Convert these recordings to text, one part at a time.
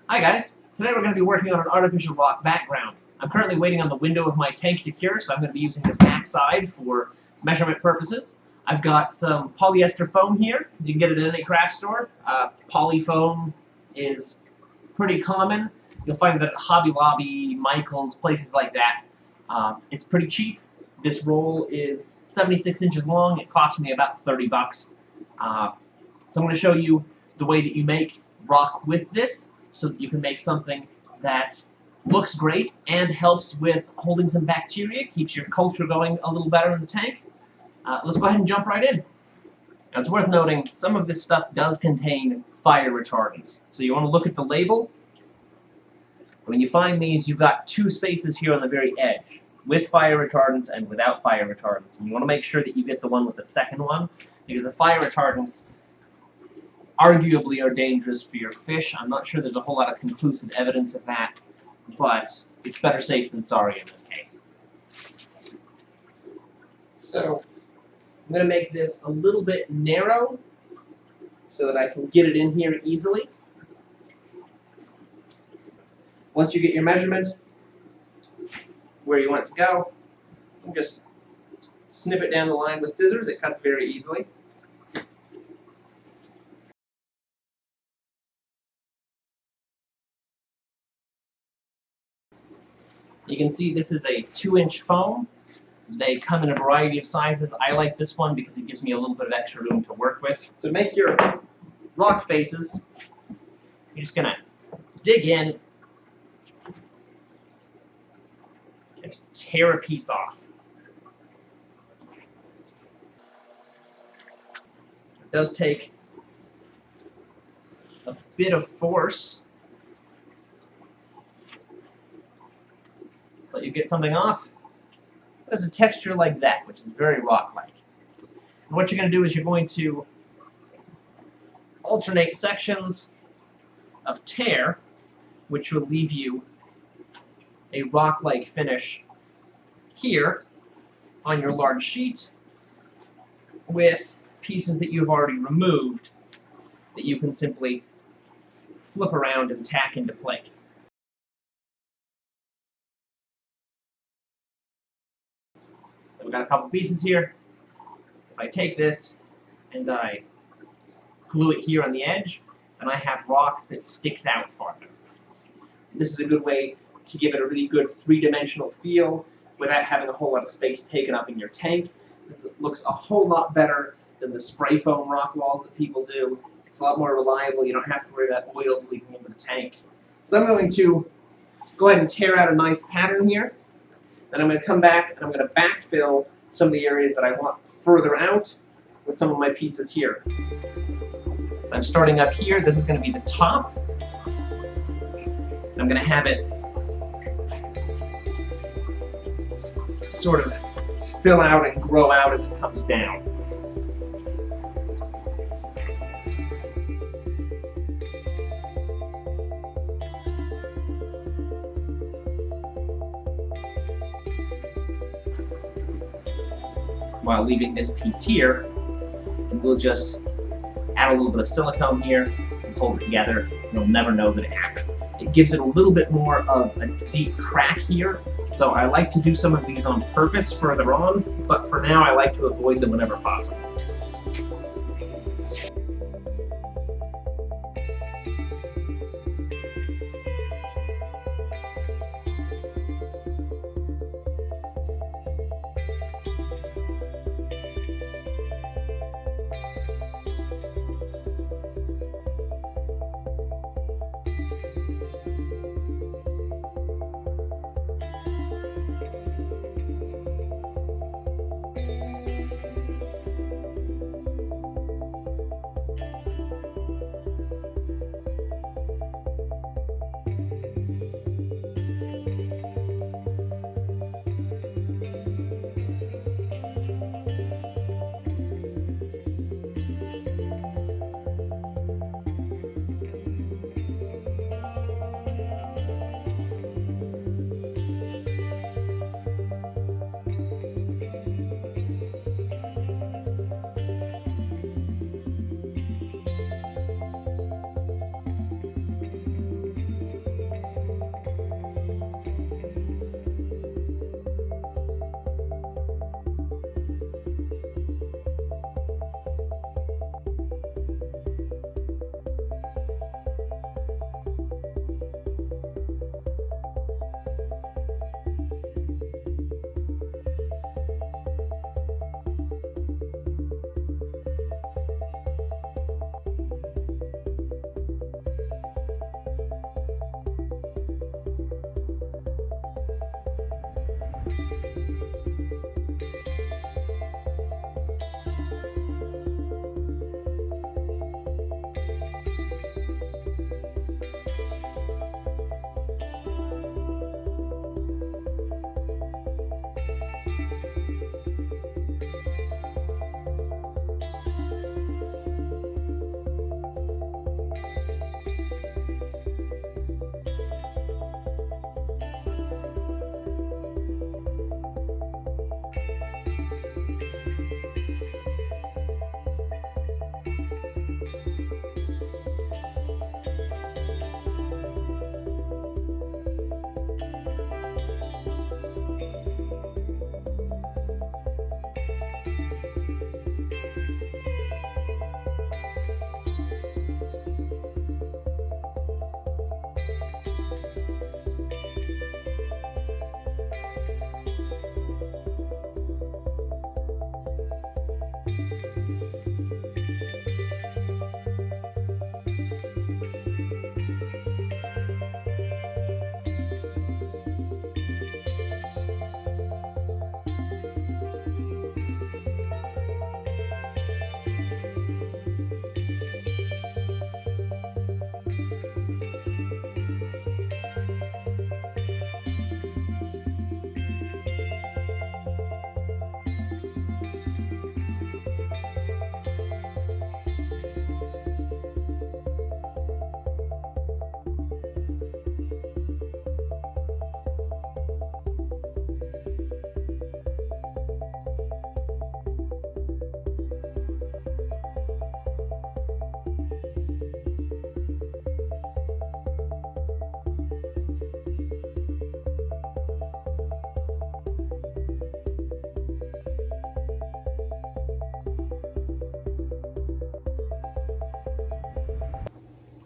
Hi guys, today we're going to be working on an artificial rock background. I'm currently waiting on the window of my tank to cure, so I'm going to be using the back side for measurement purposes. I've got some polyester foam here. You can get it in any craft store. Poly foam is pretty common. You'll find that at Hobby Lobby, Michael's, places like that. It's pretty cheap. This roll is 76 inches long. It cost me about 30 bucks. So I'm going to show you the way that you make rock with this, so that you can make something that looks great and helps with holding some bacteria, keeps your culture going a little better in the tank. Let's go ahead and jump right in. Now, it's worth noting, some of this stuff does contain fire retardants, so you want to look at the label. When you find these, you've got two spaces here on the very edge, with fire retardants and without fire retardants, and you want to make sure that you get the one with the second one, because the fire retardants arguably are dangerous for your fish. I'm not sure there's a whole lot of conclusive evidence of that, but it's better safe than sorry in this case. So I'm going to make this a little bit narrow so that I can get it in here easily. Once you get your measurement where you want it to go, you can just snip it down the line with scissors. It cuts very easily. You can see this is a 2-inch foam. They come in a variety of sizes. I like this one because it gives me a little bit of extra room to work with. So to make your rock faces, you're just going to dig in, and tear a piece off. It does take a bit of force, so you get something off. It has a texture like that, which is very rock-like. And what you're going to do is you're going to alternate sections of tear, which will leave you a rock-like finish here on your large sheet with pieces that you've already removed that you can simply flip around and tack into place. We've got a couple pieces here. If I take this and I glue it here on the edge, then I have rock that sticks out farther. This is a good way to give it a really good three-dimensional feel without having a whole lot of space taken up in your tank. This looks a whole lot better than the spray foam rock walls that people do. It's a lot more reliable. You don't have to worry about oils leaking into the tank. So I'm going to go ahead and tear out a nice pattern here. Then I'm going to come back and I'm going to backfill some of the areas that I want further out with some of my pieces here. So I'm starting up here. This is going to be the top. I'm going to have it sort of fill out and grow out as it comes down. While leaving this piece here, and we'll just add a little bit of silicone here and hold it together. You'll never know that it happened. It gives it a little bit more of a deep crack here, so I like to do some of these on purpose further on, but for now I like to avoid them whenever possible.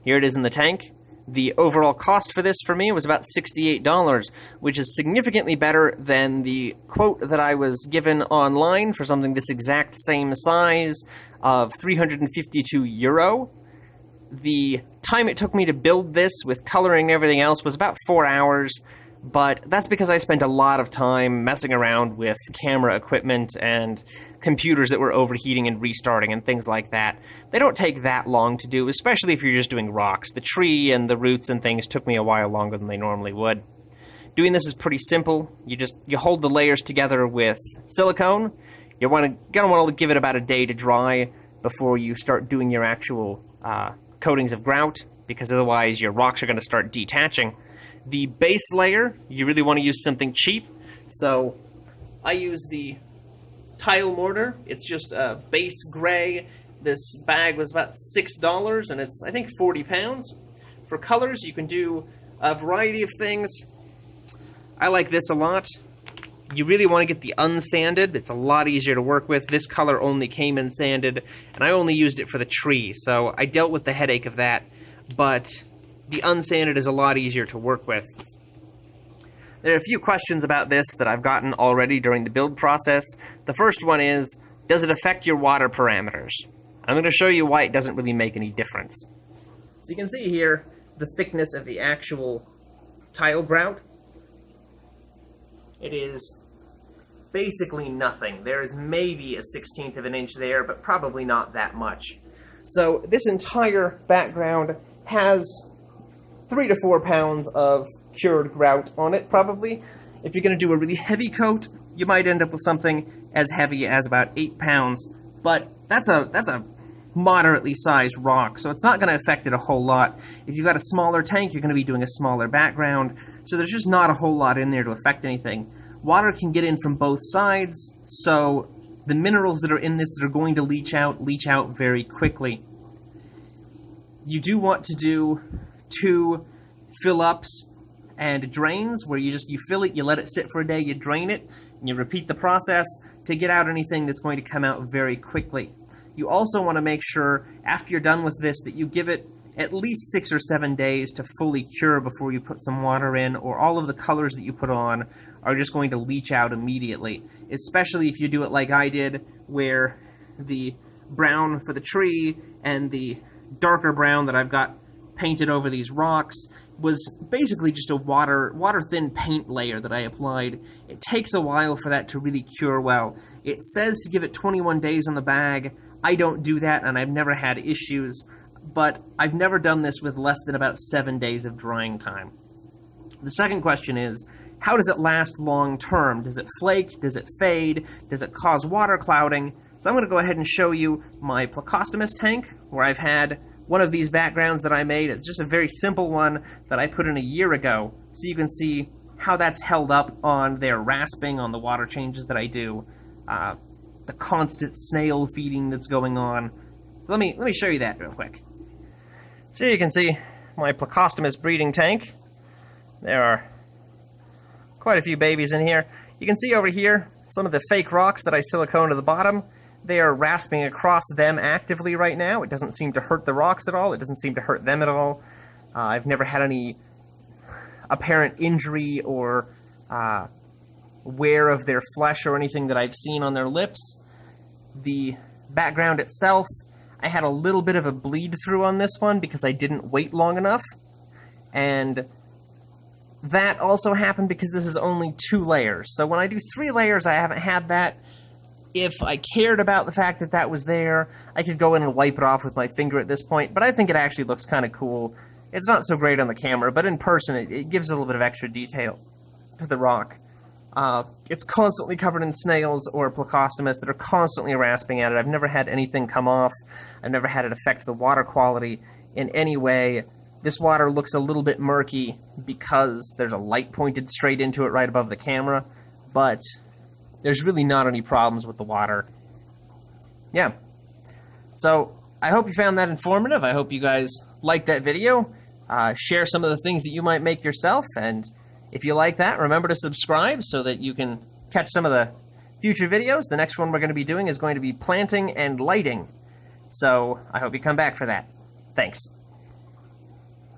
Here it is in the tank. The overall cost for this for me was about $68, which is significantly better than the quote that I was given online for something this exact same size of €352. The time it took me to build this with coloring and everything else was about 4 hours, but that's because I spent a lot of time messing around with camera equipment and computers that were overheating and restarting and things like that. They don't take that long to do, especially if you're just doing rocks. The tree and the roots and things took me a while longer than they normally would. Doing this is pretty simple. You hold the layers together with silicone. You're gonna want to give it about a day to dry before you start doing your actual coatings of grout, because otherwise your rocks are going to start detaching. The base layer, you really want to use something cheap, so I use the tile mortar. It's just a base gray. This bag was about $6, and it's, I think, 40 pounds. For colors, you can do a variety of things. I like this a lot. You really want to get the unsanded. It's a lot easier to work with. This color only came in sanded, and I only used it for the tree, so I dealt with the headache of that, but the unsanded is a lot easier to work with. There are a few questions about this that I've gotten already during the build process. The first one is, does it affect your water parameters? I'm going to show you why it doesn't really make any difference. So you can see here the thickness of the actual tile grout. It is basically nothing. There is maybe a 1/16 of an inch there, but probably not that much. So this entire background has 3 to 4 pounds of cured grout on it, probably. If you're going to do a really heavy coat, you might end up with something as heavy as about 8 pounds, but that's a moderately sized rock, so it's not going to affect it a whole lot. If you've got a smaller tank, you're going to be doing a smaller background, so there's just not a whole lot in there to affect anything. Water can get in from both sides, so the minerals that are in this that are going to leach out very quickly. You do want to do 2 fill-ups and drains, where you fill it, you let it sit for a day, you drain it, and you repeat the process to get out anything that's going to come out very quickly. You also want to make sure, after you're done with this, that you give it at least 6 or 7 days to fully cure before you put some water in, or all of the colors that you put on are just going to leach out immediately, especially if you do it like I did, where the brown for the tree and the darker brown that I've got painted over these rocks was basically just a water-thin paint layer that I applied. It takes a while for that to really cure well. It says to give it 21 days on the bag. I don't do that, and I've never had issues, but I've never done this with less than about 7 days of drying time. The second question is, how does it last long term? Does it flake? Does it fade? Does it cause water clouding? So I'm going to go ahead and show you my Plecostomus tank, where I've had one of these backgrounds that I made. It's just a very simple one that I put in a year ago, so you can see how that's held up on their rasping on the water changes that I do, the constant snail feeding that's going on. So let me show you that real quick. So here you can see my Plecostomus breeding tank. There are quite a few babies in here. You can see over here some of the fake rocks that I silicone to the bottom. They are rasping across them actively right now. It doesn't seem to hurt the rocks at all. It doesn't seem to hurt them at all. I've never had any apparent injury or wear of their flesh or anything that I've seen on their lips. The background itself, I had a little bit of a bleed through on this one because I didn't wait long enough. And that also happened because this is only 2 layers. So when I do 3 layers, I haven't had that. If I cared about the fact that that was there, I could go in and wipe it off with my finger at this point, but I think it actually looks kind of cool. It's not so great on the camera, but in person it gives a little bit of extra detail to the rock. It's constantly covered in snails or Plecostomus that are constantly rasping at it. I've never had anything come off. I've never had it affect the water quality in any way. This water looks a little bit murky because there's a light pointed straight into it right above the camera, but there's really not any problems with the water. Yeah. So, I hope you found that informative. I hope you guys liked that video. Share some of the things that you might make yourself, and if you like that, remember to subscribe so that you can catch some of the future videos. The next one we're going to be doing is going to be planting and lighting. So, I hope you come back for that. Thanks.